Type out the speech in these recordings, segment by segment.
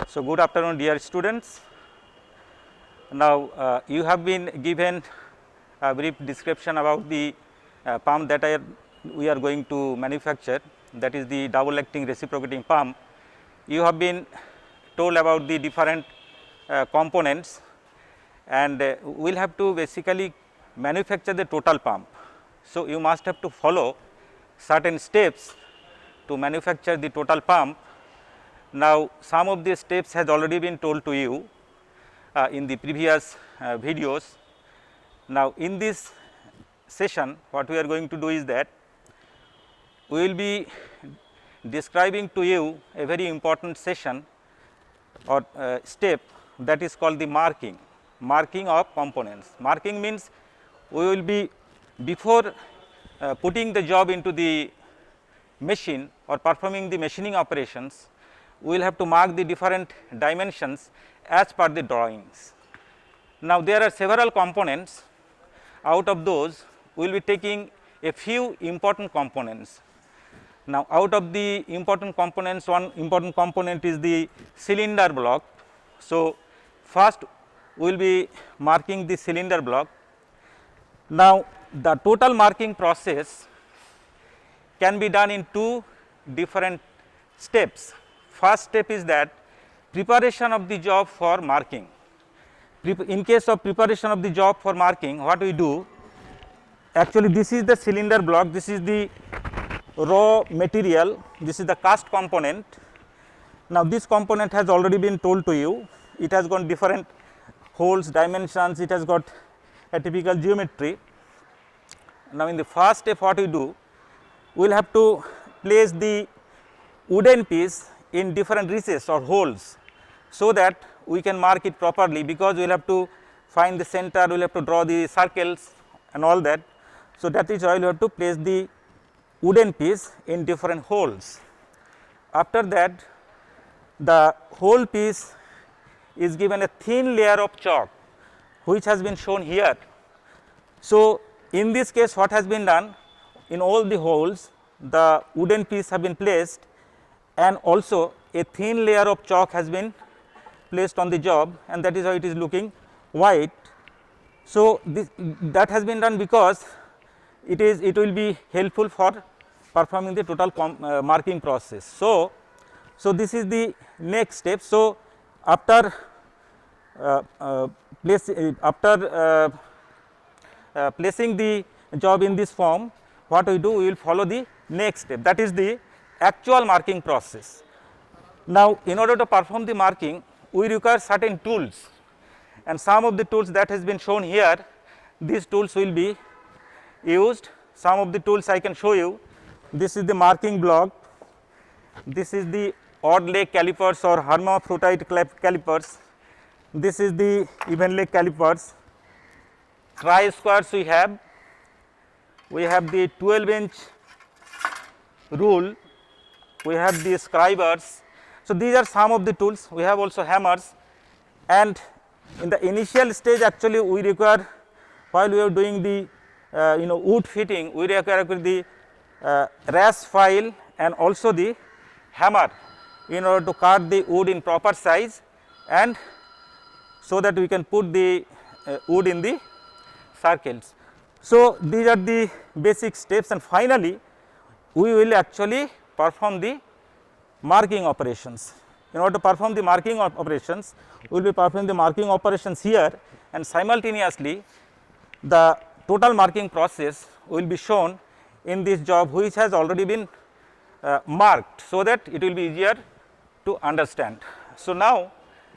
So, good afternoon dear students. Now, you have been given a brief description about the pump that we are going to manufacture, that is the double acting reciprocating pump. You have been told about the different components, and we will have to basically manufacture the total pump. So, you must have to follow certain steps to manufacture the total pump. Now, some of these steps has already been told to you in the previous videos. Now, in this session what we are going to do is that we will be describing to you a very important session or step, that is called the marking of components. Marking means we will be, before putting the job into the machine or performing the machining operations, we will have to mark the different dimensions as per the drawings. Now, there are several components. Out of those, we will be taking a few important components. Now, out of the important components, one important component is the cylinder block. So, first we will be marking the cylinder block. Now, the total marking process can be done in two different steps. First step is that preparation of the job for marking. In case of preparation of the job for marking, what we do, actually this is the cylinder block, this is the raw material, this is the cast component. Now, this component has already been told to you, it has got different holes, dimensions, it has got a typical geometry. Now, in the first step what we do, we will have to place the wooden piece in different recesses or holes, so that we can mark it properly, because we will have to find the center, we will have to draw the circles and all that. So, that is why we have to place the wooden piece in different holes. After that, the whole piece is given a thin layer of chalk, which has been shown here. So, in this case what has been done, in all the holes the wooden piece have been placed, and also a thin layer of chalk has been placed on the job, and that is why it is looking white. So, that has been done because it will be helpful for performing the total marking process. So, this is the next step. So, after placing the job in this form, what we do, we will follow the next step, that is the actual marking process. Now, in order to perform the marking, we require certain tools, and some of the tools that has been shown here, these tools will be used. Some of the tools I can show you. This is the marking block, this is the odd leg calipers or hermaphrodite calipers, this is the even leg calipers. Tri squares we have the 12-inch rule, we have the scribers. So, these are some of the tools. We have also hammers, and in the initial stage actually we require, while we are doing the wood fitting, we require the rash file and also the hammer in order to cut the wood in proper size, and so that we can put the wood in the circles. So, these are the basic steps, and finally we will actually perform the marking operations. In order to perform the marking operations, we will be performing the marking operations here, and simultaneously the total marking process will be shown in this job, which has already been marked, so that it will be easier to understand. So, now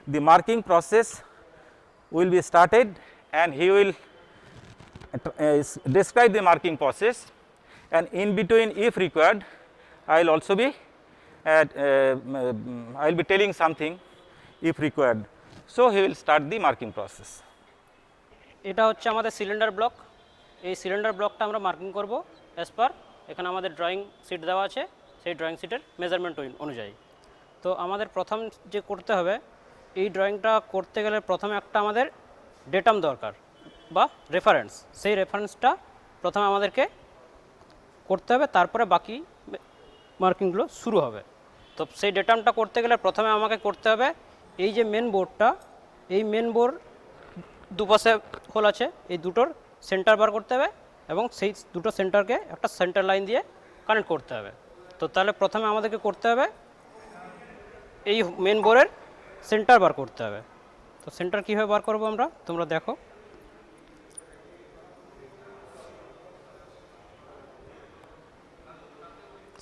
the marking process will be started, and he will describe the marking process, and in between, if required, I will also be I will be telling something if required. So, he will start the marking process. এটা হচ্ছে আমাদের cylinder block. এই cylinder ব্লকটা আমরা marking করব as per এখানে আমাদের drawing sheet দেওয়া আছে, সেই ড্রয়িং শিটের মেজারমেন্ট অনুযায়ী। তো আমাদের প্রথম যে করতে হবে, এই ড্রয়িংটা করতে গেলে প্রথমে একটা আমাদের ডেটাম দরকার বা রেফারেন্স। সেই রেফারেন্সটা প্রথমে আমাদেরকে করতে হবে, তারপরে বাকি মার্কিংগুলো শুরু হবে। তো সেই ডেটামটা করতে গেলে প্রথমে আমাকে করতে হবে এই যে মেন বোর্ডটা, এই মেন বোর্ড দুপাশে হোল আছে, এই দুটোর সেন্টার বার করতে হবে এবং সেই দুটো সেন্টারকে একটা সেন্টার লাইন দিয়ে কানেক্ট করতে হবে। তো তাহলে প্রথমে আমাদেরকে করতে হবে এই মেন বোর্ডের সেন্টার বার করতে হবে। তো সেন্টার কীভাবে বার করবো আমরা, তোমরা দেখো।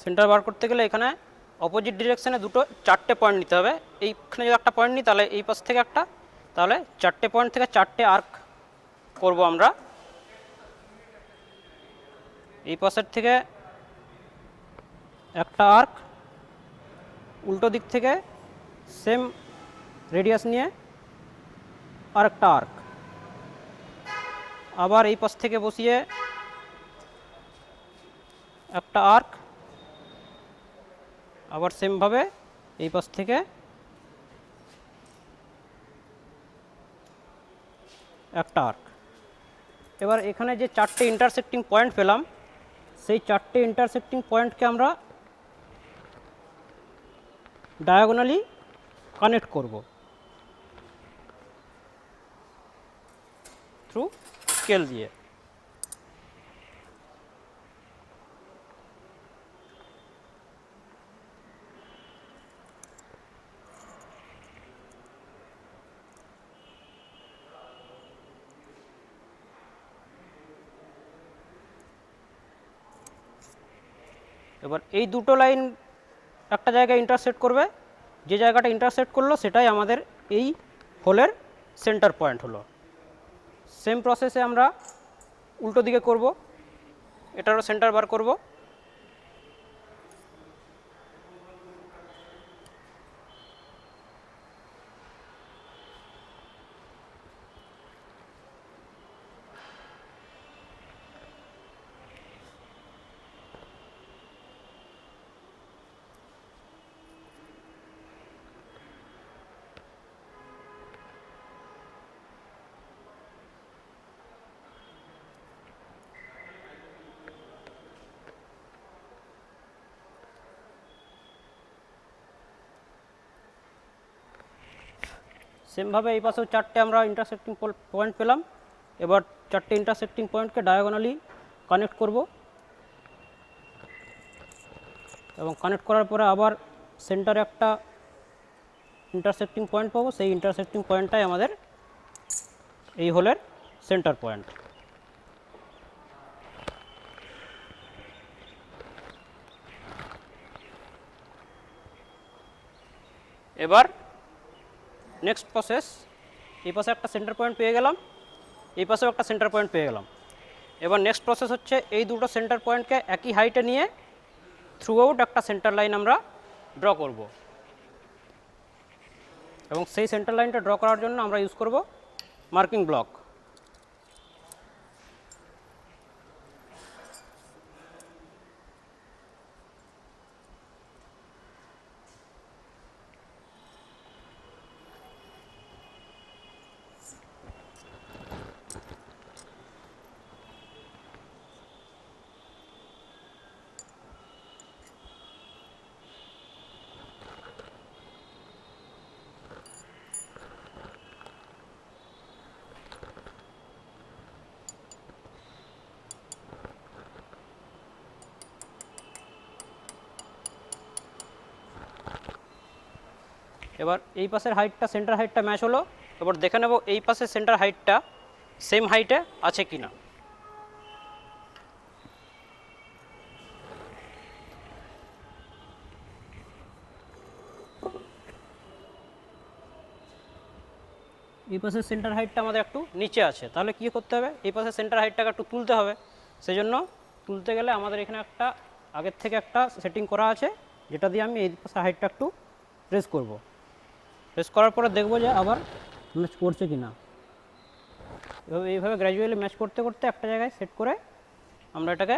সেন্টার বার করতে গেলে এখানে অপোজিট ডিরেকশানে চারটে পয়েন্ট নিতে হবে। এইখানে যদি একটা পয়েন্ট নিই তাহলে এই পাশ থেকে একটা, তাহলে চারটে পয়েন্ট থেকে চারটে আর্ক করব আমরা। এই পাশের থেকে একটা আর্ক, উল্টো দিক থেকে সেম রেডিয়াস নিয়ে আরেকটা আর্ক, আবার এই পাশ থেকে বসিয়ে একটা আর্ক, আবার সেমভাবে এই পাশ থেকে একটা আর্ক। এবার এখানে যে চারটে ইন্টারসেক্টিং পয়েন্ট পেলাম, সেই চারটে ইন্টারসেক্টিং পয়েন্টকে আমরা ডায়াগোনালি কানেক্ট করব থ্রু স্কেল দিয়ে। এবার এই দুটো লাইন একটা জায়গায় ইন্টারসেক্ট করবে, যে জায়গাটা ইন্টারসেক্ট করলো সেটাই আমাদের এই হোলের সেন্টার পয়েন্ট হলো। সেম প্রসেসে আমরা উল্টো দিকে করব, এটারও সেন্টার বার করব। সেমভাবে এই পাশেও চারটে আমরা ইন্টারসেক্টিং পয়েন্ট পেলাম। এবার চারটে ইন্টারসেক্টিং পয়েন্টকে ডায়াগোনালি কানেক্ট করব এবং কানেক্ট করার পরে আবার সেন্টারে একটা ইন্টারসেক্টিং পয়েন্ট পাবো, সেই ইন্টারসেক্টিং পয়েন্টটাই আমাদের এই হোলের সেন্টার পয়েন্ট। এবার নেক্সট প্রসেস, এই পাশে একটা সেন্টার পয়েন্ট পেয়ে গেলাম, এই পাশেও একটা সেন্টার পয়েন্ট পেয়ে গেলাম। এবার নেক্সট প্রসেস হচ্ছে এই দুটো সেন্টার পয়েন্টকে একই হাইটে নিয়ে থ্রু আউট একটা সেন্টার লাইন আমরা ড্র করব এবং সেই সেন্টার লাইনটা ড্র করার জন্য আমরা ইউজ করব মার্কিং ব্লক। এবার এই পাশের হাইটটা সেন্টার হাইটটা ম্যাচ হলো। এবার দেখে নেব এই পাশের সেন্টার হাইটটা সেম হাইটে আছে কি না। এই পাশের সেন্টার হাইটটা আমাদের একটু নিচে আছে, তাহলে কী করতে হবে, এই পাশের সেন্টার হাইটটাকে একটু তুলতে হবে। সেই জন্য তুলতে গেলে আমাদের এখানে একটা আগের থেকে একটা সেটিং করা আছে, যেটা দিয়ে আমি এই পাশের হাইটটা একটু প্রেস করব। প্রেস করার পরে দেখব যে আবার ম্যাচ করছে কি না। এইভাবে গ্র্যাজুয়ালি ম্যাচ করতে করতে একটা জায়গায় সেট করে আমরা এটাকে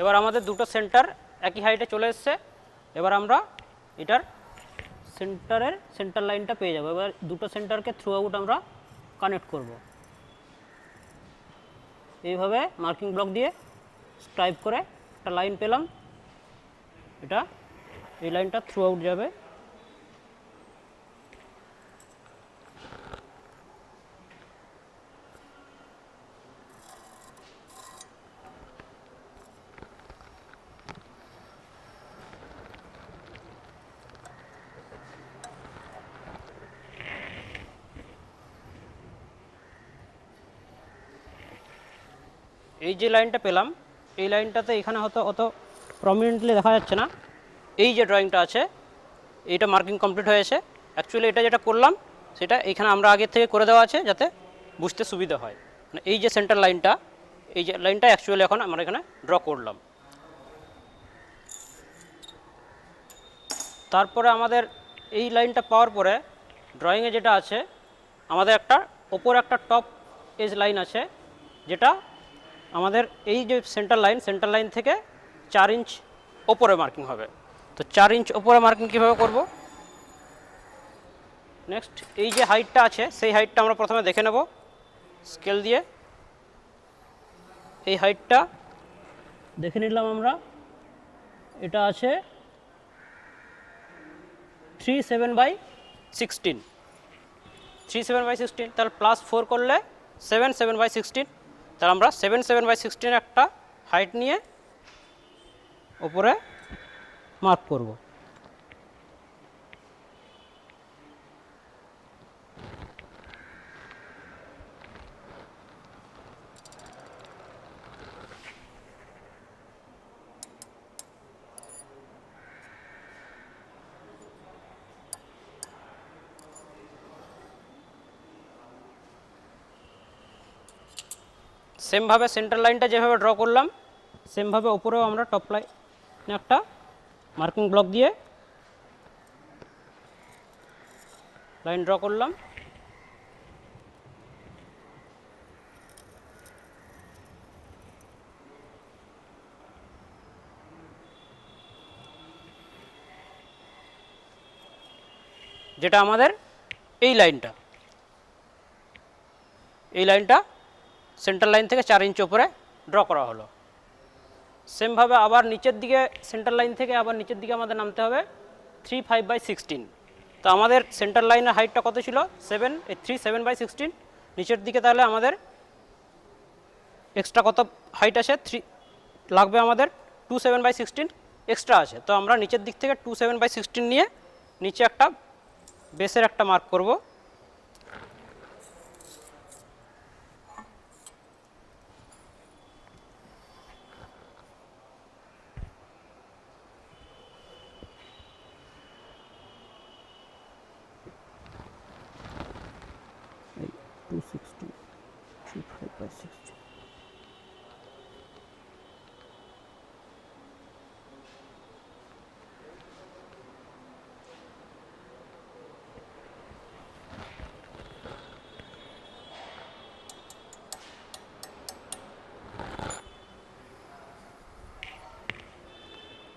এবার আমাদের দুটো সেন্টার একই হাইটে চলে এসছে। এবার আমরা এটার সেন্টার লাইনটা পেয়ে যাবো। এবার দুটো সেন্টারকে থ্রু আউট আমরা কানেক্ট করব। এইভাবে মার্কিং ব্লক দিয়ে স্ট্রাইপ করে একটা লাইন পেলাম। এটা এই লাইনটা থ্রু আউট যাবে। এই যে লাইনটা পেলাম, এই লাইনটাতে এখানে হয়তো অত প্রমিনেন্টলি দেখা যাচ্ছে না। এই যে ড্রয়িংটা আছে এইটা মার্কিং কমপ্লিট হয়েছে। অ্যাকচুয়ালি এটা যেটা করলাম সেটা এখানে আমরা আগে থেকে করে দেওয়া আছে যাতে বুঝতে সুবিধা হয়। মানে এই যে সেন্টার লাইনটা, এই যে লাইনটা অ্যাকচুয়ালি এখন আমরা এখানে ড্র করলাম। তারপরে আমাদের এই লাইনটা পাওয়ার পরে ড্রয়িংয়ে যেটা আছে আমাদের একটা ওপর একটা টপ এজ লাইন আছে, যেটা আমাদের এই যে সেন্টার লাইন থেকে 4 ইঞ্চ ওপরে মার্কিং হবে। তো 4 ইঞ্চ ওপরে মার্কিং কীভাবে করব? নেক্সট এই যে হাইটটা আছে সেই হাইটটা আমরা প্রথমে দেখে নেব স্কেল দিয়ে। এই হাইটটা দেখে নিলাম আমরা, এটা আছে 37/16। 37/16 তাহলে +4 করলে 77/16। তাহলে আমরা 77/16 একটা হাইট নিয়ে ওপরে মার্ক করব। সেমভাবে সেন্টার লাইনটা যেভাবে ড্র করলাম সেমভাবে ওপরেও আমরা টপ লাইনে একটা মার্কিং ব্লক দিয়ে লাইন ড্র করলাম। যেটা আমাদের এই লাইনটা সেন্টার লাইন থেকে 4 ইঞ্চ উপরে ড্র করা হলো। সেমভাবে আবার নিচের দিকে সেন্টার লাইন থেকে আবার নিচের দিকে আমাদের নামতে হবে 35/16। তো আমাদের সেন্টার লাইনের হাইটটা কত ছিল? 37/16। নিচের দিকে তাহলে আমাদের এক্সট্রা কত হাইট আছে? 3 লাগবে আমাদের 27/16 এক্সট্রা আছে। তো আমরা নিচের দিক থেকে 27/16 নিয়ে নিচে একটা বেসের একটা মার্ক করব।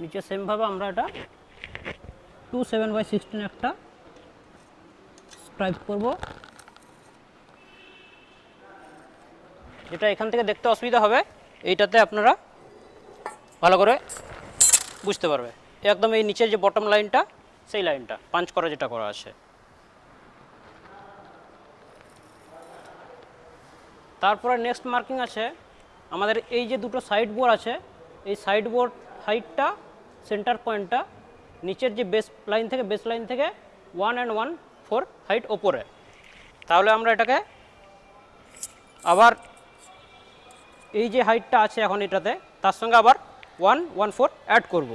নিচে সেমভাবে আমরা এটা 27/16 একটা স্ট্রাইপ করব। যেটা এখান থেকে দেখতে অসুবিধা হবে, এইটাতে আপনারা ভালো করে বুঝতে পারবে। একদম এই নিচের যে বটম লাইনটা সেই লাইনটা পাঞ্চ করা যেটা করা আছে। তারপরে নেক্সট মার্কিং আছে আমাদের এই যে দুটো সাইড বোর আছে, এই সাইড বোর হাইটটা সেন্টার পয়েন্টটা নিচের যে বেস লাইন থেকে 1 and 1/4 হাইট ওপরে। তাহলে আমরা এটাকে আবার এই যে হাইটটা আছে এখন এটাতে তার সঙ্গে আবার 1/4 অ্যাড করব।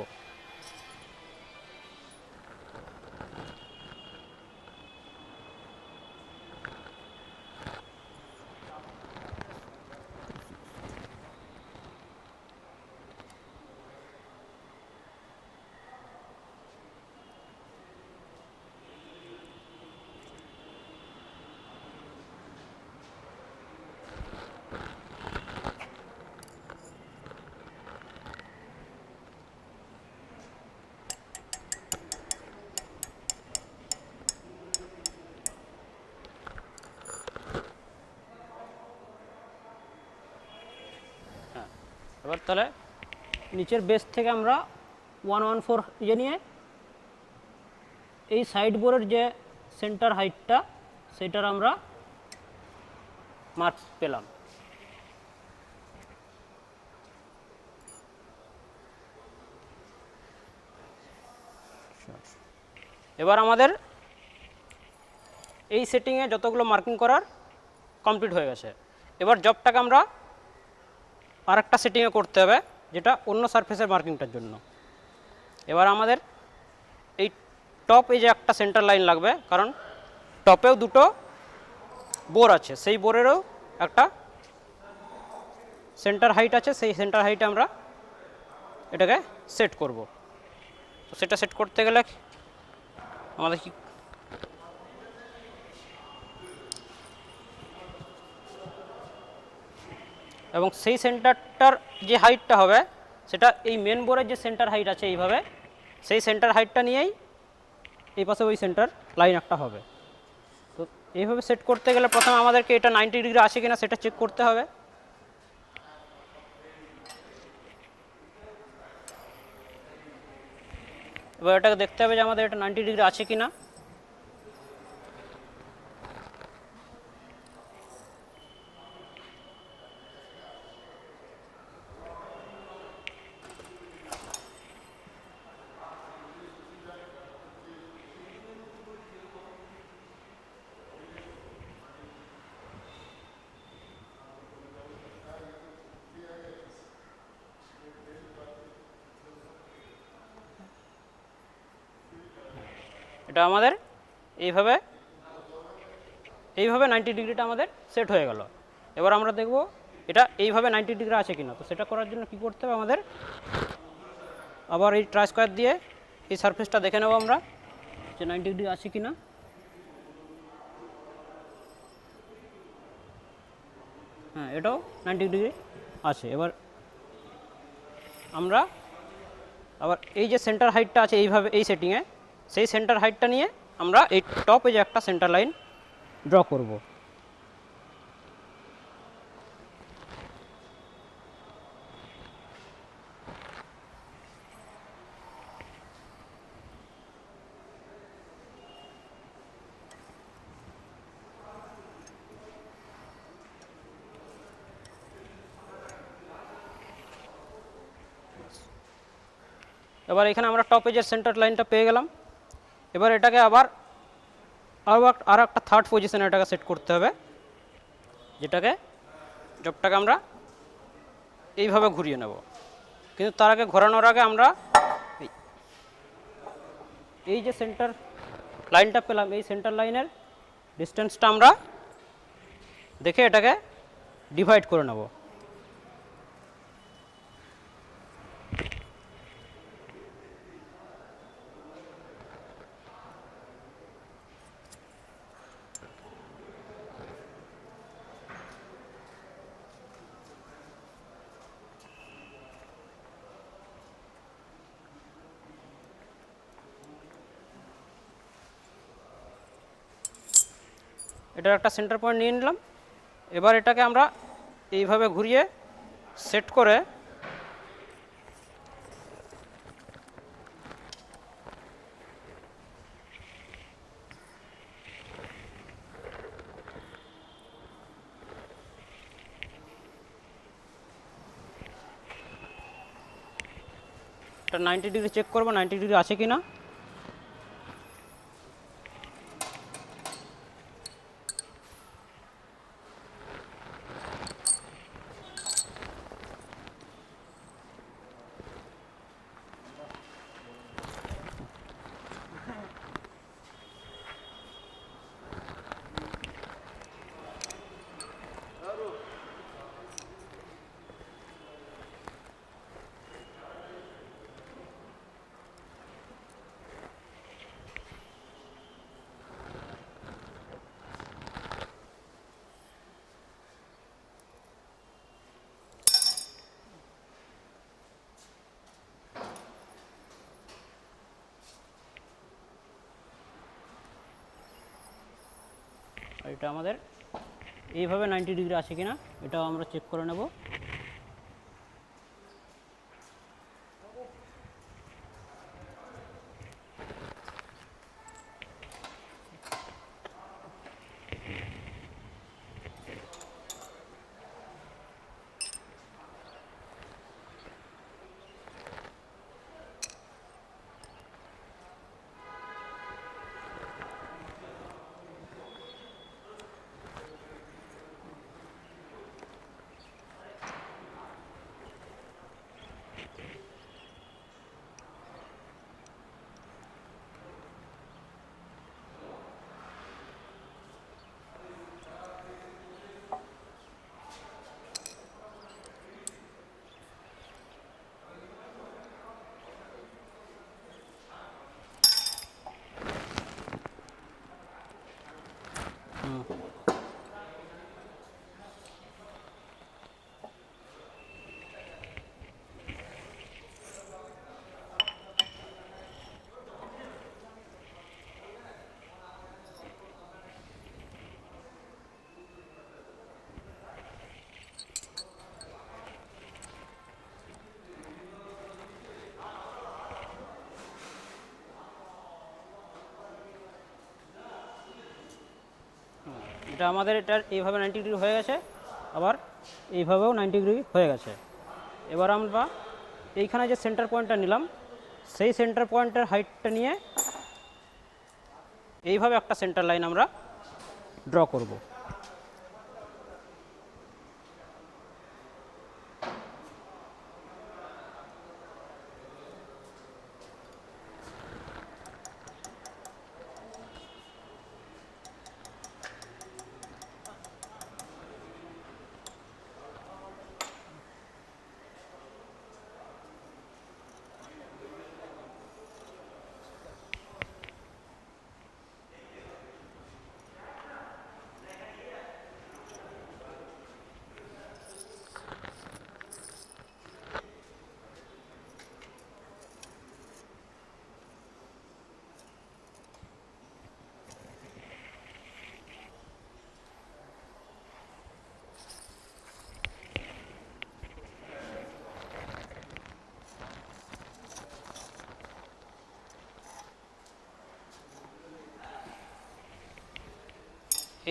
এবার তাহলে নিচের বেস থেকে আমরা 114 ইয়ে নিয়ে এই সাইড বোর্ডের যে সেন্টার হাইটটা সেটার আমরা মার্কস পেলাম। এবার আমাদের এই সেটিংয়ে যতগুলো মার্কিং করার কমপ্লিট হয়ে গেছে। এবার জবটাকে আমরা আরেকটা সেটিংয়ে করতে হবে, যেটা অন্য সারফেসের মার্কিংটার জন্য। এবার আমাদের এই টপ এই যে একটা সেন্টার লাইন লাগবে, কারণ টপেও দুটো বোর আছে, সেই বোরেরও একটা সেন্টার হাইট আছে, সেই সেন্টার হাইটে আমরা এটাকে সেট করব। তো সেটা সেট করতে গেলে আমাদের কি এবং সেই সেন্টারটার যে হাইটটা হবে সেটা এই মেন বোর্ডের যে সেন্টার হাইট আছে এইভাবে, সেই সেন্টার হাইটটা নিয়েই এই পাশে ওই সেন্টার লাইন একটা হবে। তো এইভাবে সেট করতে গেলে প্রথমে আমাদেরকে এটা 90 ডিগ্রি আসে কিনা সেটা চেক করতে হবে। এবার এটাকে দেখতে হবে যে আমাদের এটা 90 ডিগ্রি আছে কিনা। এটা আমাদের এইভাবে 90 ডিগ্রিটা আমাদের সেট হয়ে গেল। এবার আমরা দেখব এটা এইভাবে 90 ডিগ্রি আছে কিনা। তো সেটা করার জন্য কি করতে হবে, আমাদের আবার এই ট্রাই স্কোয়ার দিয়ে এই সারফেসটা দেখে নেব আমরা যে 90 ডিগ্রি আছে কিনা। হ্যাঁ, এটাও 90 ডিগ্রি আছে। এবার আমরা আবার এই যে সেন্টার হাইটটা আছে এইভাবে এই সেটিংয়ে, সেই সেন্টার হাইটটা নিয়ে আমরা এই টপে যে একটা সেন্টার লাইন ড্র করব। এবার এখানে আমরা টপ এজের সেন্টার লাইনটা পেয়ে গেলাম। এবার এটাকে আবার আরও একটা থার্ড পজিশনে এটাকে সেট করতে হবে, যেটাকে জবটাকে আমরা এইভাবে ঘুরিয়ে নেব। কিন্তু তার আগে ঘোরানোর আগে আমরা এই যে সেন্টার লাইনটা পেলাম, এই সেন্টার লাইনের ডিস্টেন্সটা আমরা দেখে এটাকে ডিভাইড করে নেব। এটার একটা সেন্টার পয়েন্ট নিয়ে নিলাম। এবার এটাকে আমরা এইভাবে ঘুরিয়ে সেট করে এটা 90 ডিগ্রি চেক করবো 90 ডিগ্রি আছে কিনা। আর এটা আমাদের এইভাবে 90 ডিগ্রি আছে কিনা এটাও আমরা চেক করে নেব। এটা আমাদের এটার এইভাবে 90 ডিগ্রি হয়ে গেছে, আবার এইভাবেও 90 ডিগ্রি হয়ে গেছে। এবার আমরা এইখানে যে সেন্টার পয়েন্টটা নিলাম, সেই সেন্টার পয়েন্টের হাইটটা নিয়ে এইভাবে একটা সেন্টার লাইন আমরা ড্র করব।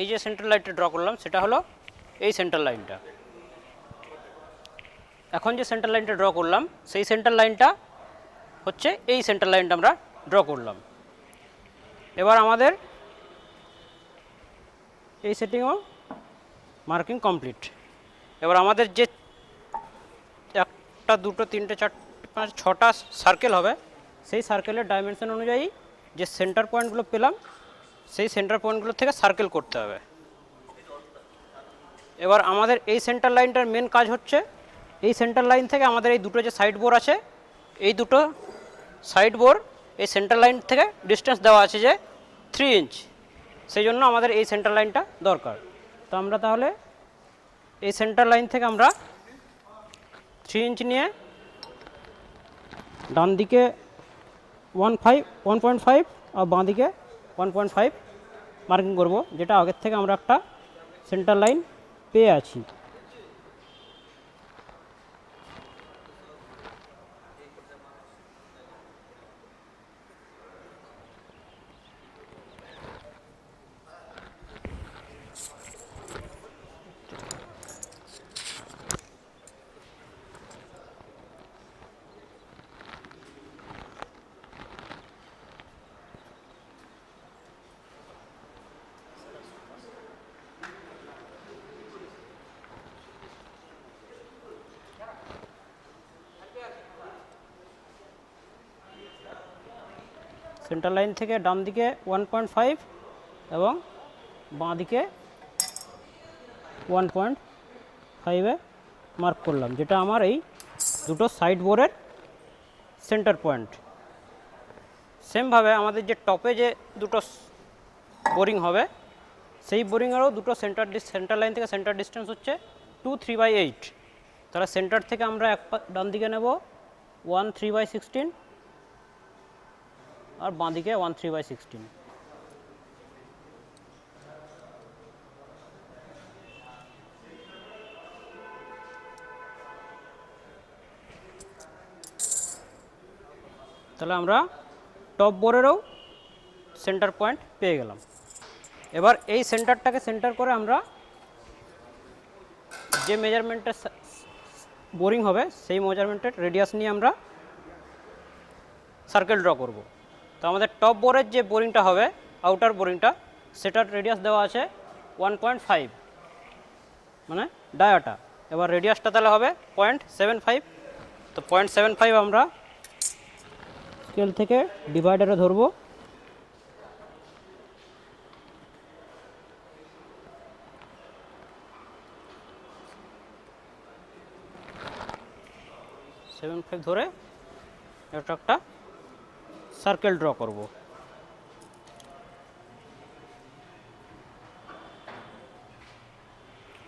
এই যে সেন্টার লাইনটা ড্র করলাম সেটা হলো এই সেন্টার লাইনটা। এখন যে সেন্টার লাইনটা ড্র করলাম সেই সেন্টার লাইনটা হচ্ছে এই সেন্টার লাইনটা আমরা ড্র করলাম। এবার আমাদের এই সেটিংও মার্কিং কমপ্লিট। এবার আমাদের যে একটা দুটো তিনটে চারটে পাঁচ ছটা সার্কেল হবে, সেই সার্কেলের ডাইমেনশন অনুযায়ী যে সেন্টার পয়েন্টগুলো পেলাম সেই সেন্টার পয়েন্টগুলো থেকে সার্কেল করতে হবে। এবার আমাদের এই সেন্টার লাইনটার মেন কাজ হচ্ছে এই সেন্টার লাইন থেকে আমাদের এই দুটো যে সাইড বোর আছে, এই দুটো সাইড বোর এই সেন্টার লাইন থেকে ডিস্টেন্স দেওয়া আছে যে 3 ইঞ্চ, সেই জন্য আমাদের এই সেন্টার লাইনটা দরকার। তো আমরা তাহলে এই সেন্টার লাইন থেকে আমরা 3 ইঞ্চ নিয়ে ডান দিকে 1.5 আর বাঁ দিকে 1.5 মার্কিং করব, যেটা আগের থেকে আমরা একটা সেন্টার লাইন পেয়ে আছি। সেন্টার লাইন থেকে ডান দিকে 1.5 এবং বাঁ দিকে 1.5-এ মার্ক করলাম, যেটা আমার এই দুটো সাইড বোরের সেন্টার পয়েন্ট। সেমভাবে আমাদের যে টপে যে দুটো বোরিং হবে সেই বোরিংয়েরও দুটো সেন্টার লাইন থেকে সেন্টার ডিস্টেন্স হচ্ছে 2 3/8। তাহলে সেন্টার থেকে আমরা ডান দিকে নেব 1 3/16 আর বাঁ দিকে 1 3/16। তাহলে আমরা টপ বোরেরও সেন্টার পয়েন্ট পেয়ে গেলাম। এবার এই সেন্টারটাকে সেন্টার করে আমরা যে মেজারমেন্টের বোরিং হবে সেই মেজারমেন্টের রেডিয়াস নিয়ে আমরা সার্কেল ড্র করব। তো আমাদের টপ বোরের যে বোরিংটা হবে, আউটার বোরিংটা, সেটার রেডিয়াস দেওয়া আছে 1.5 মানে ডায়াটা। এবার রেডিয়াসটা তাহলে হবে 0.75। তো 0.75 আমরা স্কেল থেকে ডিভাইডারে ধরবো। ধরে এটা একটা সার্কেল ড্র করব।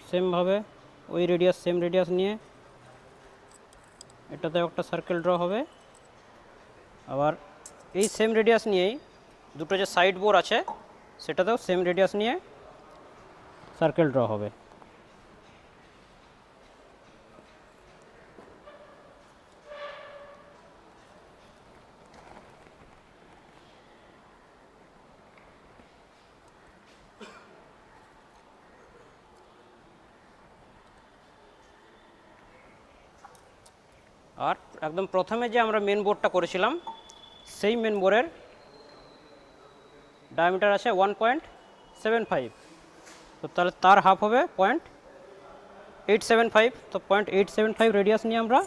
সেমভাবে ওই রেডিয়াস সেম রেডিয়াস নিয়ে এটাতে একটা সার্কেল ড্র হবে। আবার এই সেম রেডিয়াস নিয়েই দুটো যে সাইড বোর আছে সেটাতেও সেম রেডিয়াস নিয়ে সার্কেল ড্র হবে। আর একদম প্রথমে যে আমরা মেন বোর্ডটা করেছিলাম সেই মেন বোর্ডের ডায়ামিটার আছে 1.75, তো তাহলে তার হাফ হবে 0.875, তো 0.875 রেডিয়াস নিয়ে আমরা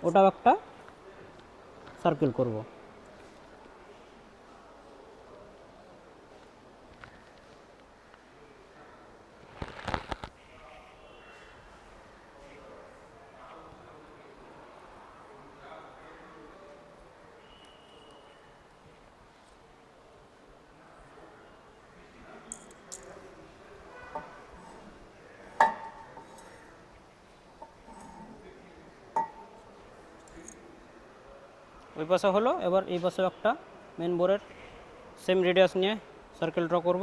ওটাও একটা সার্কেল করব। ওই পাশে হলো, এবার এই পাশে একটা মেন বোর্ডের সেম রেডিয়াস নিয়ে সার্কেল ড্র করব।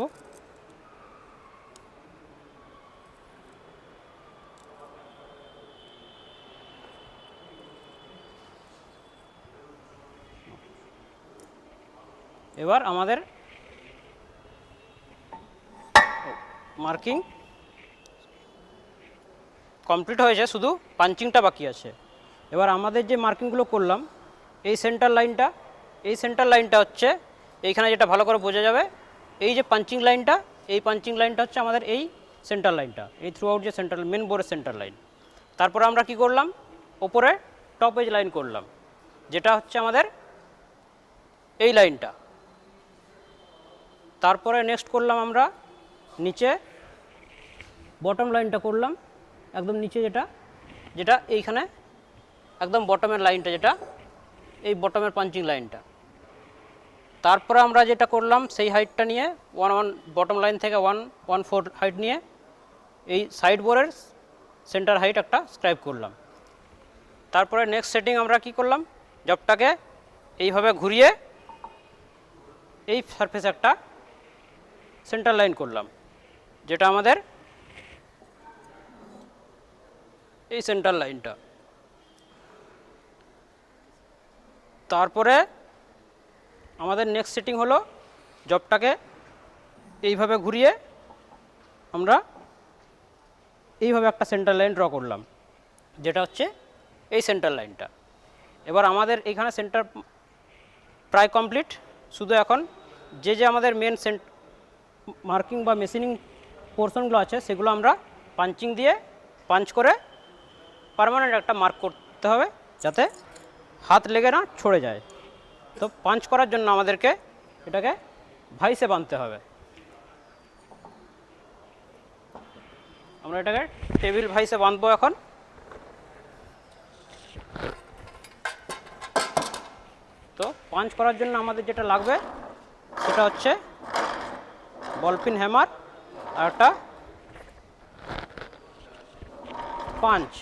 এবার আমাদের মার্কিং কমপ্লিট হয়েছে, শুধু পাঞ্চিংটা বাকি আছে। এবার আমাদের যে মার্কিংগুলো করলাম, এই সেন্টার লাইনটা হচ্ছে এইখানে, যেটা ভালো করে বোঝা যাবে, এই যে পাঞ্চিং লাইনটা, এই পাঞ্চিং লাইনটা হচ্ছে আমাদের এই সেন্টার লাইনটা, এই থ্রু আউট যে সেন্টার মেন বোর্ডের সেন্টার লাইন। তারপরে আমরা কি করলাম, ওপরে টপ এজ লাইন করলাম, যেটা হচ্ছে আমাদের এই লাইনটা। তারপরে নেক্সট করলাম আমরা নিচে বটম লাইনটা করলাম, একদম নিচে যেটা এইখানে একদম বটমের লাইনটা, যেটা এই বটমের পাঞ্চিং লাইনটা। তারপরে আমরা যেটা করলাম সেই হাইটটা নিয়ে 1 বটম লাইন থেকে 1.14 হাইট নিয়ে এই সাইড বোর্ডের সেন্টার হাইট একটা স্ক্রাইব করলাম। তারপরে নেক্সট সেটিং আমরা কি করলাম, জবটাকে এইভাবে ঘুরিয়ে এই সারফেসে একটা সেন্টার লাইন করলাম, যেটা আমাদের এই সেন্টার লাইনটা। তারপরে আমাদের নেক্সট সেটিং হলো জবটাকে এইভাবে ঘুরিয়ে আমরা এইভাবে একটা সেন্টার লাইন ড্র করলাম, যেটা হচ্ছে এই সেন্টার লাইনটা। এবার আমাদের এইখানে সেন্টার প্রায় কমপ্লিট, শুধু এখন যে আমাদের মেন মার্কিং বা মেশিনিং পোর্শনগুলো আছে সেগুলো আমরা পাঞ্চিং দিয়ে পাঞ্চ করে পার্মানেন্ট একটা মার্ক করতে হবে, যাতে হাত লেগে না ছড়ে যায়। তো পাঞ্চ করার জন্য আমাদেরকে এটাকে ভাইসে বাঁধতে হবে। আমরা এটাকে টেবিল ভাইসে বাঁধবো এখন। তো পাঞ্চ করার জন্য আমাদের যেটা লাগবে সেটা হচ্ছে বলপিন হ্যামার আর একটা পাঞ্চ।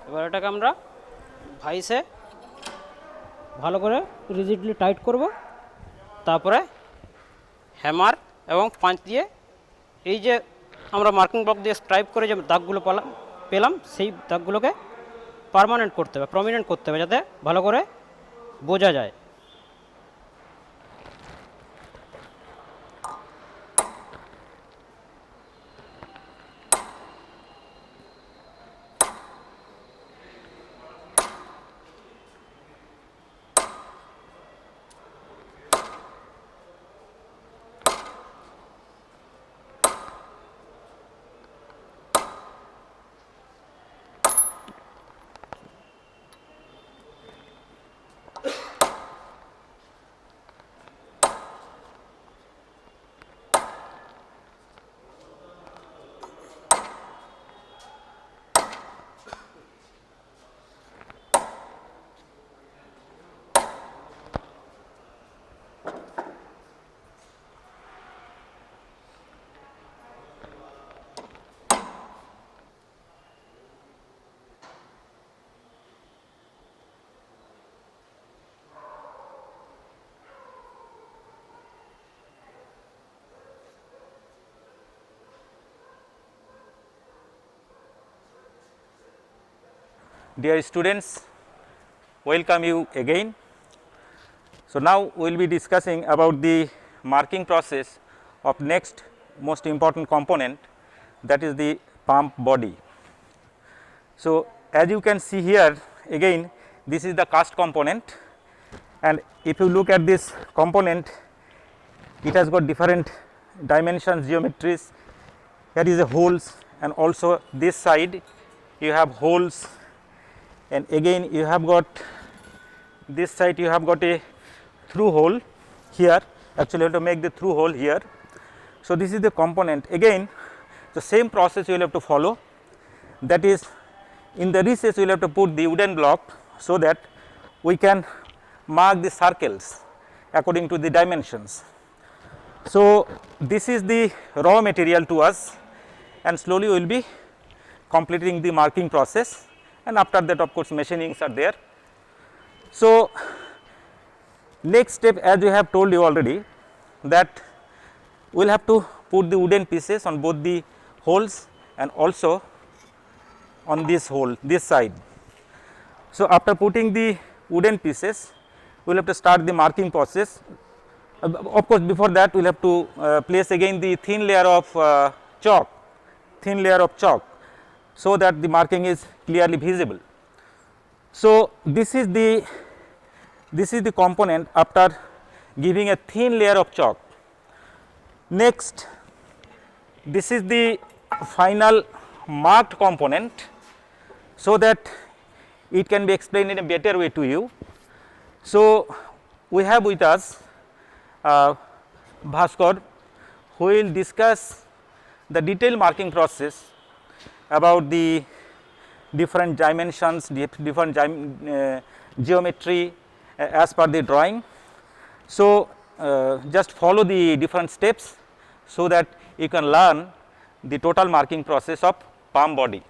এবার এটাকে আমরা ভাইসে ভালো করে রিজিডলি টাইট করব। তারপরে হ্যামার এবং পাঞ্চ দিয়ে এই যে আমরা মার্কিং ব্লক দিয়ে স্ট্রাইপ করে যে দাগগুলো পেলাম সেই দাগগুলোকে পার্মানেন্ট করতে হবে, প্রমিনেন্ট করতে হবে, যাতে ভালো করে বোঝা যায়। Dear students, welcome you again. So, now we will be discussing about the marking process of next most important component, that is the pump body. So, as you can see here again, this is the cast component, and if you look at this component, it has got different dimensions, geometries. Here is a holes, and also this side you have holes, and again you have got this side, you have got a through hole here. Actually, you have to make the through hole here. So, this is the component. Again, the same process you will have to follow, that is, in the recess you will have to put the wooden block, so that we can mark the circles according to the dimensions. So, this is the raw material to us, and slowly we will be completing the marking process, and after that of course machinings are there. So, next step, as we have told you already, that we will have to put the wooden pieces on both the holes and also on this hole, this side. So, after putting the wooden pieces, we will have to start the marking process. Of course, before that we will have to place again the thin layer of chalk, so that the marking is clearly visible. So, this is the component after giving a thin layer of chalk. Next, this is the final marked component, so that it can be explained in a better way to you. So, we have with us Bhaskar, who will discuss the detailed marking process about the different dimensions, different geometry as per the drawing. So, just follow the different steps, so that you can learn the total marking process of pump body.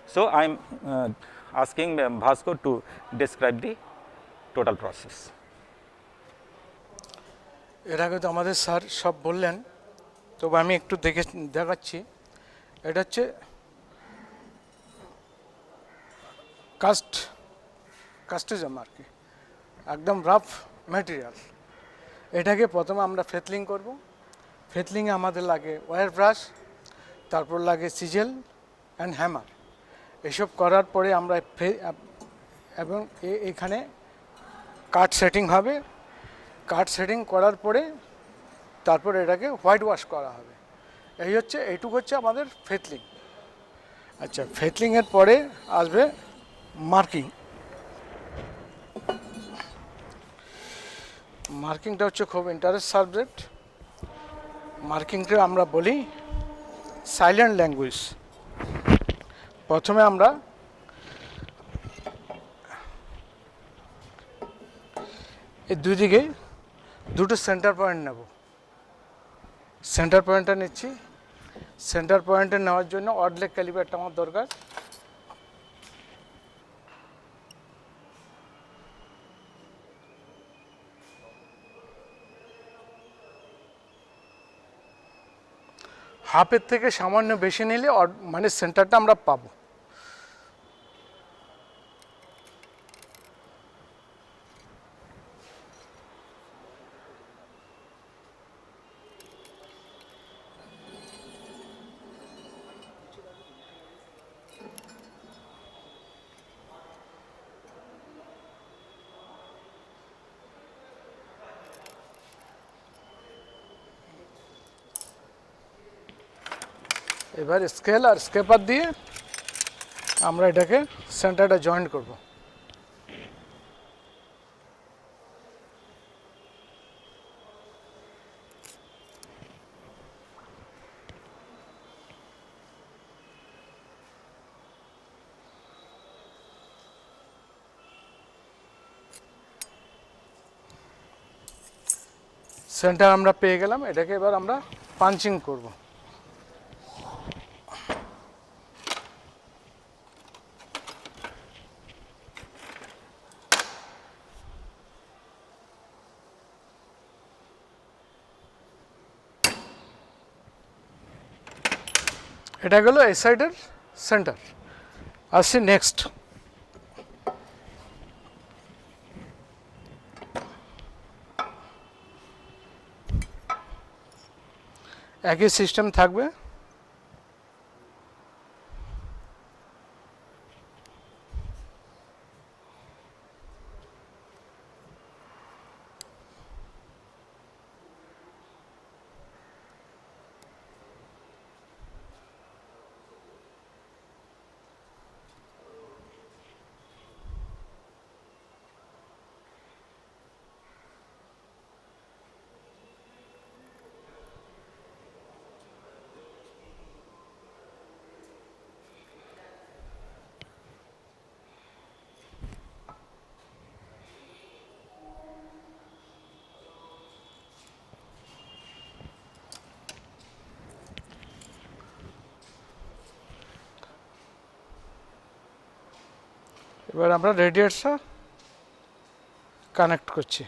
So, I am asking Bhaskar to describe the total process. এর আগে তো আমাদের sir সব বললেন, তবে আমি একটু দেখাচ্ছি। এটা হচ্ছে কাস্টিজম আর কি, একদম রাফ ম্যাটেরিয়াল। এটাকে প্রথমে আমরা ফেথলিং করব। ফেথলিংয়ে আমাদের লাগে ওয়্যার ব্রাশ, তারপর লাগে সিজেল অ্যান্ড হ্যামার। এসব করার পরে আমরা এবং এখানে কাট সেটিং হবে। কাট সেটিং করার পরে তারপর এটাকে হোয়াইট ওয়াশ করা হবে। এইটুকু হচ্ছে আমাদের ফেথলিং। আচ্ছা, ফেথলিংয়ের পরে আসবে মার্কিং। মার্কিংটা হচ্ছে খুব ইন্টারেস্ট সাবজেক্ট। মার্কিংকে আমরা বলি সাইলেন্ট ল্যাঙ্গুয়েজ। প্রথমে আমরা এই দুই দিকে দুটো সেন্টার পয়েন্ট নেব। সেন্টার পয়েন্টটা নিচ্ছি। সেন্টার পয়েন্টে নেওয়ার জন্য অড লেগ ক্যালিপারটা আমার দরকার। হাফের থেকে সামান্য বেশি নিলে মানে সেন্টারটা আমরা পাবো। এবার স্কেল আর স্কেপার দিয়ে আমরা এটাকে সেন্টারটা জয়েন্ট করব। সেন্টার আমরা পেয়ে গেলাম। এটাকে এবার আমরা পাঞ্চিং করব। এটা গেল এই সাইডের সেন্টার। আসছি নেক্সট, একই সিস্টেম থাকবে। এবার আমরা রেডিয়েটরটা কানেক্ট করছি।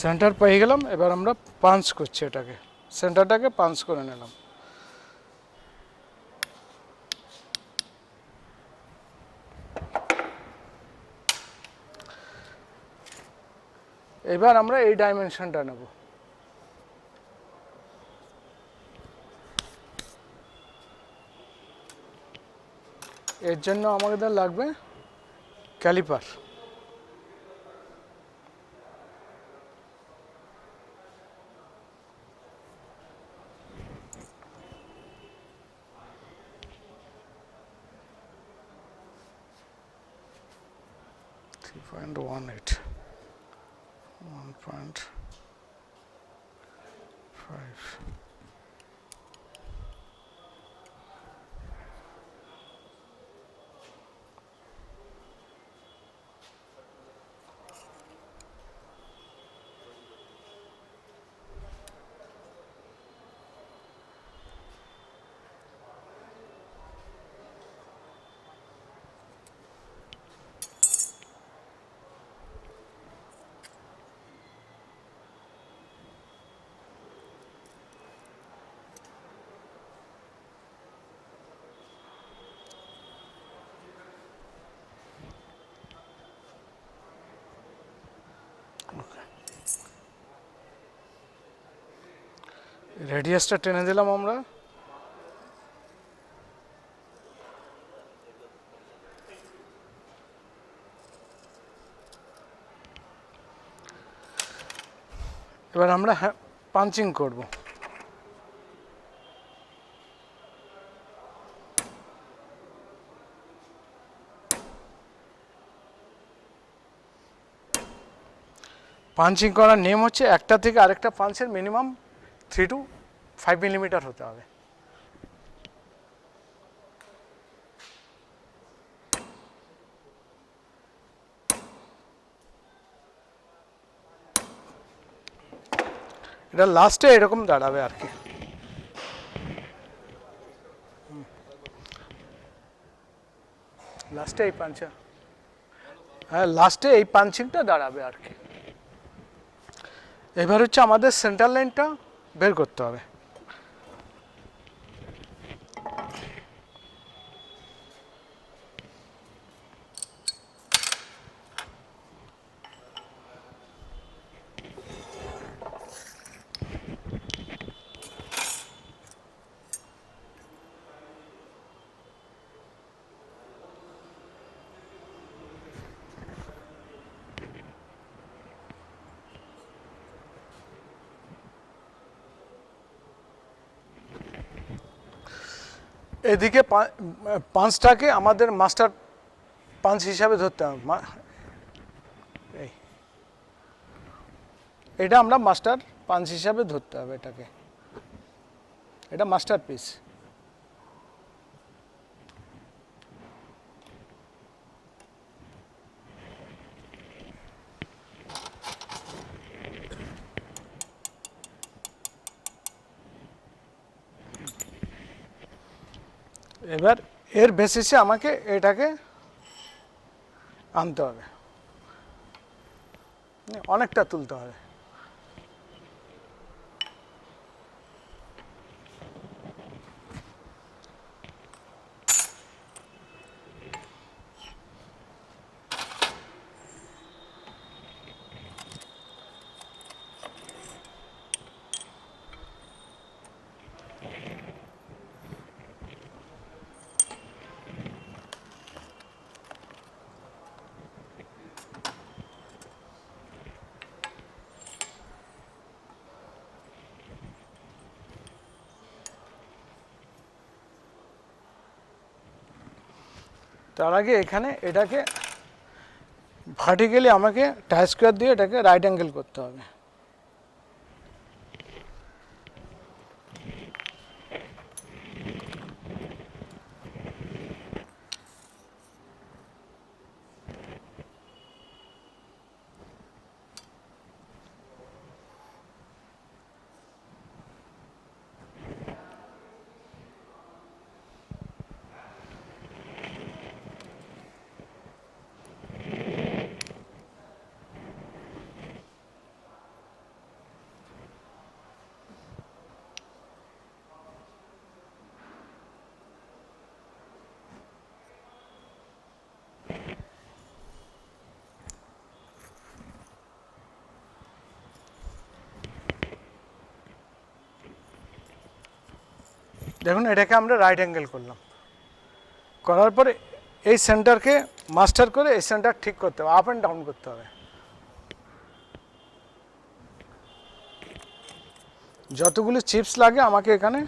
সেন্টার পেয়ে গেলাম, এবার আমরা পাঞ্চ করছি এটাকে, সেন্টারটাকে পাঞ্চ করে নিলাম। এবার আমরা এই ডাইমেনশনটা নেব, এর জন্য আমাদের লাগবে ক্যালিপার। .18 1.5 রেডিয়াসটা টেনে দিলাম আমরা। এবার আমরা পাঞ্চিং করব। পাঞ্চিং করার নিয়ম হচ্ছে একটা থেকে আরেকটা পাঞ্চের মিনিমাম 3 to 5 মিলিমিটার হতে হবে। এটা লাস্টে এরকম দাঁড়াবে আর কি। লাস্টে এই পাঞ্চা, হ্যাঁ লাস্টে এই পাঞ্চিংটা দাঁড়াবে আর কি। এবার হচ্ছে আমাদের সেন্টার লাইনটা বের করতে হবে। এদিকে পাঁচটাকে আমাদের মাস্টার পাঁচ হিসাবে ধরতে হবে। এটা আমরা মাস্টার পাঁচ হিসাবে ধরতে হবে এটাকে, এটা মাস্টার পিস। এবার এর বেসিসে আমাকে এটাকে আনতে হবে, অনেকটা তুলতে হবে। তার আগে এখানে এটাকে ভার্টিক্যালি আমাকে টাই স্কোয়ার দিয়ে এটাকে রাইট অ্যাঙ্গেল করতে হবে। দেখুন এটাকে আমরা রাইট অ্যাঙ্গেল করলাম, করার পরে এই সেন্টারকে মাস্টার করে এই সেন্টার ঠিক করতে হবে, আপ অ্যান্ড ডাউন করতে হবে। যতগুলো চিপস লাগে আমাকে এখানে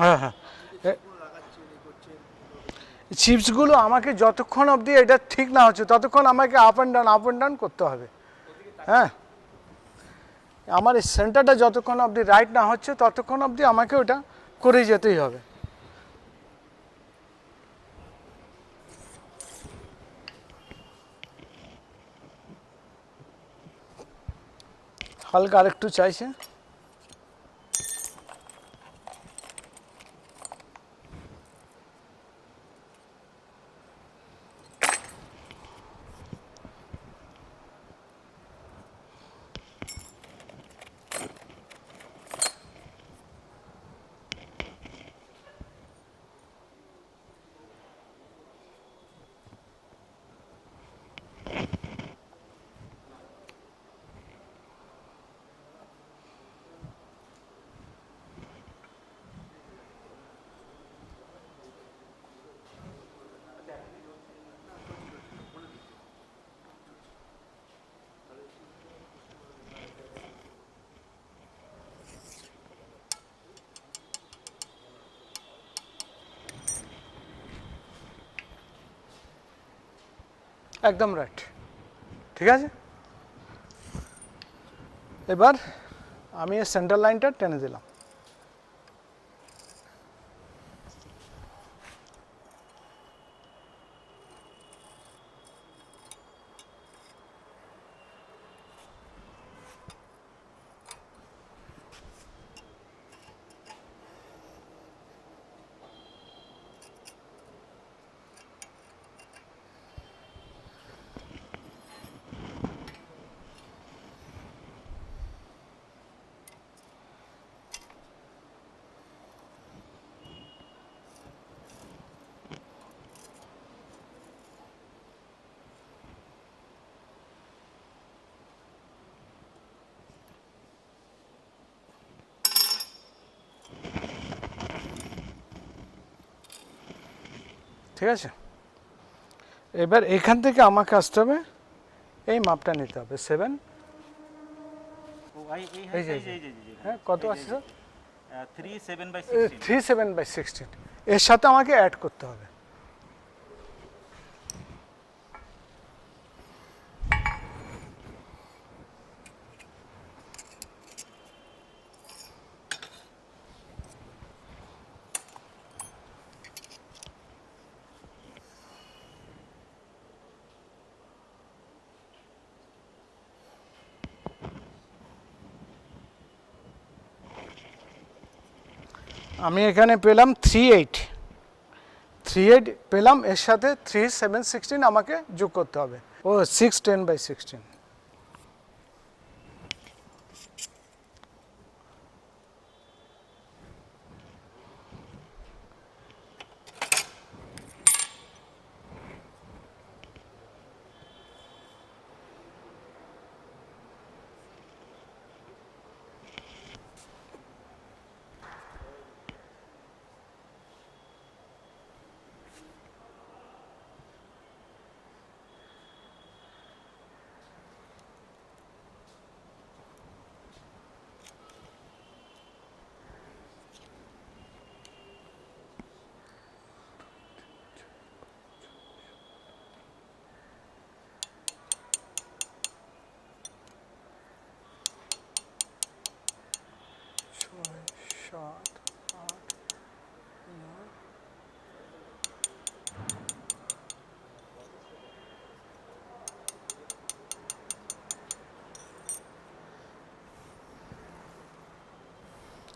হ্যাঁ হ্যাঁ চিপসগুলো আমাকে যতক্ষণ অবধি এটা ঠিক না হচ্ছে ততক্ষণ আমাকে আপ অ্যান্ড ডাউন করতে হবে। হ্যাঁ, আমার এই সেন্টারটা যতক্ষণ অবধি রাইট না হচ্ছে ততক্ষণ অবধি আমাকে ওটা করে যেতেই হবে। হালকা আরেকটু চাইছে। একদম রাইট, ঠিক আছে। এবার আমি এই সেন্টার লাইনটা টেনে দিলাম। ঠিক আছে, এবার এখান থেকে আমাকে আসতে হবে, এই মাপটা নিতে হবে 7, এই যে হ্যাঁ কত আসছে স্যার? 3/7/16, এর সাথে আমাকে অ্যাড করতে হবে। আমি এখানে পেলাম 3/8 পেলাম, এর সাথে 3/7/16 আমাকে যোগ করতে হবে। ও 6/10/16।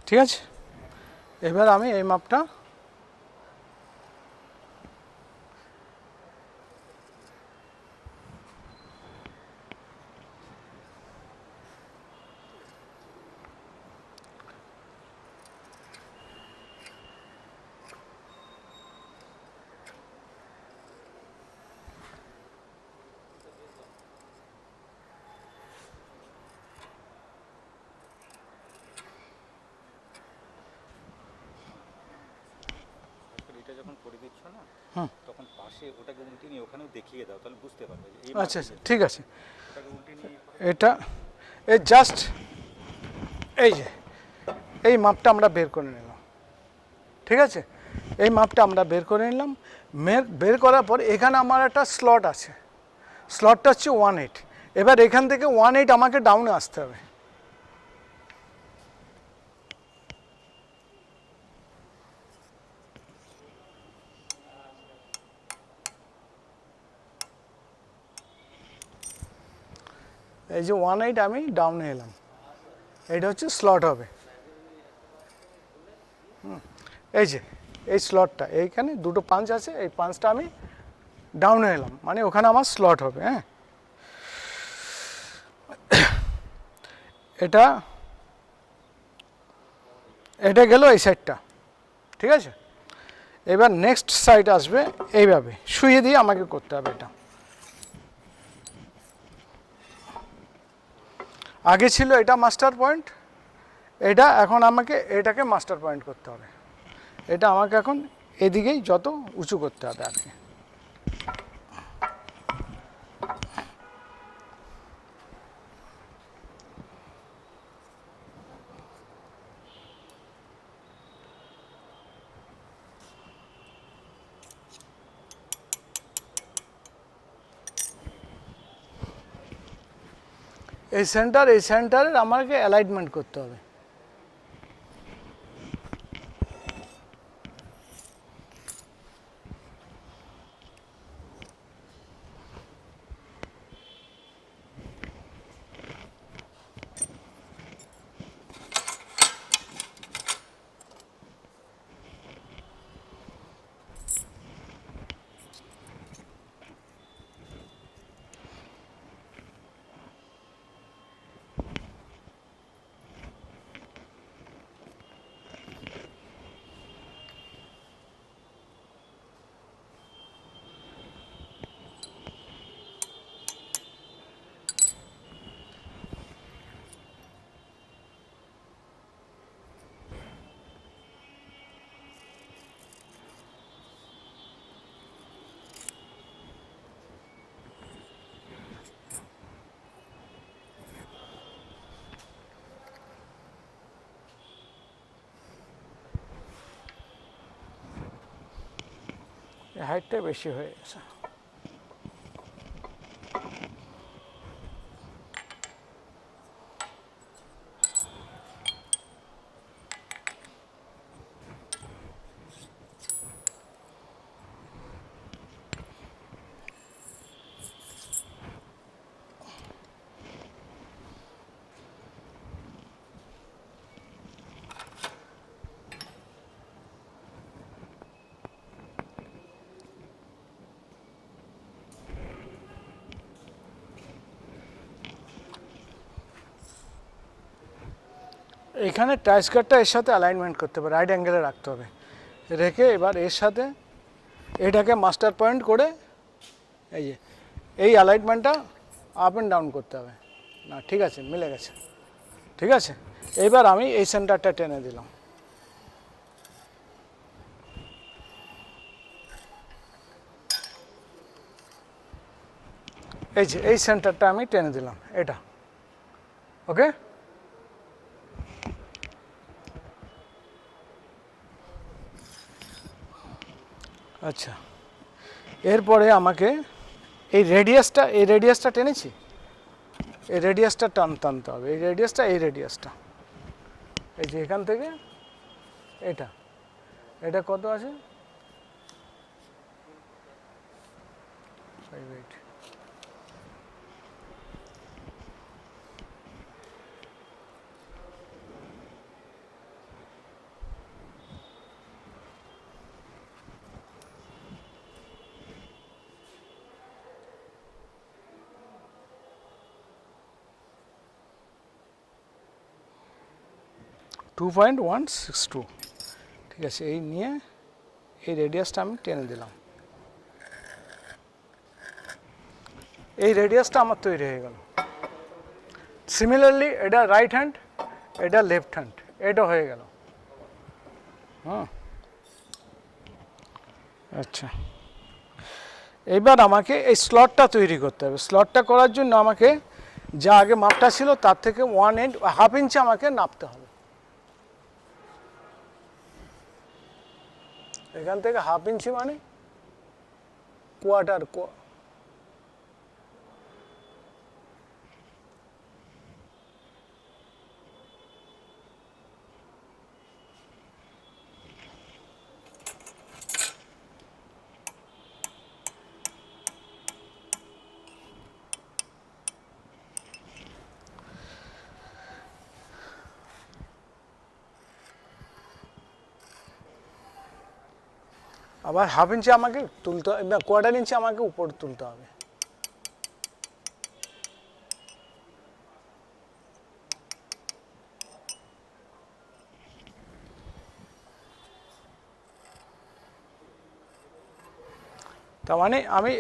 ঠিক আছে, এবার আমি এই মাপটা এটা যখন করে দিচ্ছ না তখন পাশে ওটাকে উল্টে নিয়ে ওখানেও দেখিয়ে দাও, তাহলে বুঝতে পারবে যে এই আচ্ছা আচ্ছা ঠিক আছে। ওটাকে উল্টে নিয়ে এটা এই জাস্ট এই যে এই মাপটা আমরা বের করে নিলাম, ঠিক আছে। এই মাপটা আমরা বের করে নিলাম, বের করার পর এখানে আমার একটা স্লট আছে, স্লটটা হচ্ছে 1/8। এবার এখান থেকে 1/8 আমাকে ডাউনে আসতে হবে। এই যে 1/8 আমি ডাউনে এলাম, এইটা হচ্ছে স্লট হবে। এই যে এই স্লটটা, এইখানে দুটো পাঞ্চ আছে, এই পাঞ্চটা আমি ডাউনে এলাম, মানে ওখানে আমার স্লট হবে। হ্যাঁ, এটা এটা গেল এই সাইডটা, ঠিক আছে। এবার নেক্সট সাইড আসবে এইভাবে শুয়ে দিয়ে আমাকে করতে হবে। এটা আগে ছিল এটা মাস্টার পয়েন্ট, এটা এখন আমাকে এটাকে মাস্টার পয়েন্ট করতে হবে। এটা আমাকে এখন এদিকেই যত উঁচু করতে হবে আর কি। এই সেন্টারের আমাকে অ্যালাইনমেন্ট করতে হবে। হাইটটা বেশি হয়ে গেছে। এখানে টাইস কাটটা এর সাথে অ্যালাইনমেন্ট করতে হবে, রাইট অ্যাঙ্গেলে রাখতে হবে, রেখে এবার এর সাথে এটাকে মাস্টার পয়েন্ট করে এই যে এই অ্যালাইনমেন্টটা আপ অ্যান্ড ডাউন করতে হবে। না ঠিক আছে, মিলে গেছে, ঠিক আছে। এইবার আমি এই সেন্টারটা টেনে দিলাম, এই যে এই সেন্টারটা আমি টেনে দিলাম, এটা ওকে। আচ্ছা, এরপরে আমাকে এই রেডিয়াসটা টেনেছি, এই রেডিয়াসটা টানতে হবে, এই রেডিয়াসটা এই যে এখান থেকে এটা কত আছে 5 8 2.162, ঠিক আছে। এই নিয়ে এই রেডিয়াসটা আমি টেনে দিলাম, এই রেডিয়াসটা আমার তৈরি হয়ে গেল। সিমিলারলি এটা রাইট হ্যান্ড, এটা লেফট হ্যান্ড, এটা হয়ে গেল। আচ্ছা, এবার আমাকে এই স্লটটা তৈরি করতে হবে। স্লটটা করার জন্য আমাকে যা আগে মাপটা ছিল তার থেকে 1.5 ইঞ্চি আমাকে নাপতে হবে। এখান থেকে 1/2 ইঞ্চি মানে কোয়ার্টার, আবার 1/2 ইঞ্চি আমাকে তুলতে হবে, কোয়ার্টার ইঞ্চি আমাকে উপর তুলতে হবে। তার মানে আমি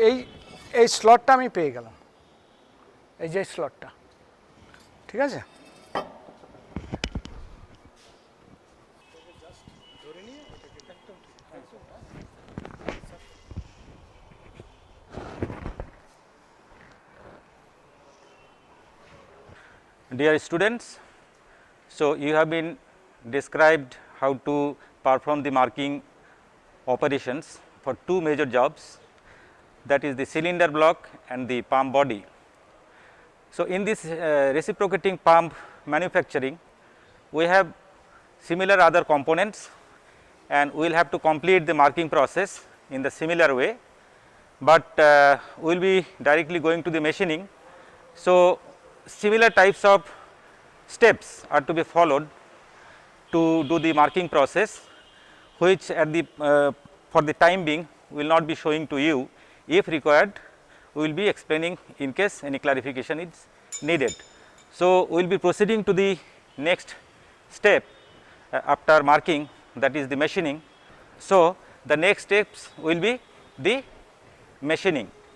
এই স্লটটা আমি পেয়ে গেলাম, এই যে স্লটটা, ঠিক আছে। Dear students, so you have been described how to perform the marking operations for two major jobs, that is the cylinder block and the pump body. So, in this reciprocating pump manufacturing, we have similar other components, and we will have to complete the marking process in the similar way, but we will be directly going to the machining. So, similar types of steps are to be followed to do the marking process, which at the for the time being will not be showing to you. If required, we will be explaining in case any clarification is needed. So, we will be proceeding to the next step after marking, that is the machining. So, the next steps will be the machining.